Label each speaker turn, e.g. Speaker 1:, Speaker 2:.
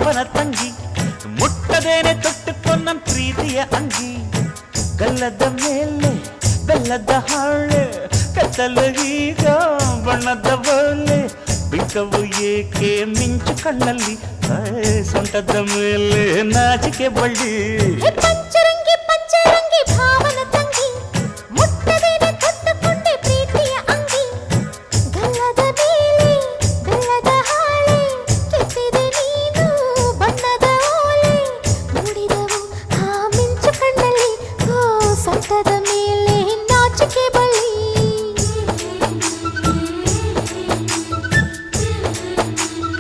Speaker 1: ಮಾವನ ತಂಗಿ ಮುಟ್ಟದೇನೆ ತೊಟ್ಟುಕೊಂಡ ಪ್ರೀತಿಯ ಅಂಗಿ ಗಲ್ಲದ ಮೇಲೆ ಬೆಲ್ಲದ ಹಾಳೆ ಕತ್ತಲು ಈಗ ಬಣ್ಣದ ಬೋಲೆ ಬಿಟ್ಟವು ಏಕೆ ಮಿಂಚು ಕಣ್ಣಲ್ಲಿ ಸೊಂಟದ ಮೇಲೆ ನಾಚಿಕೆ ಬಳ್ಳಿ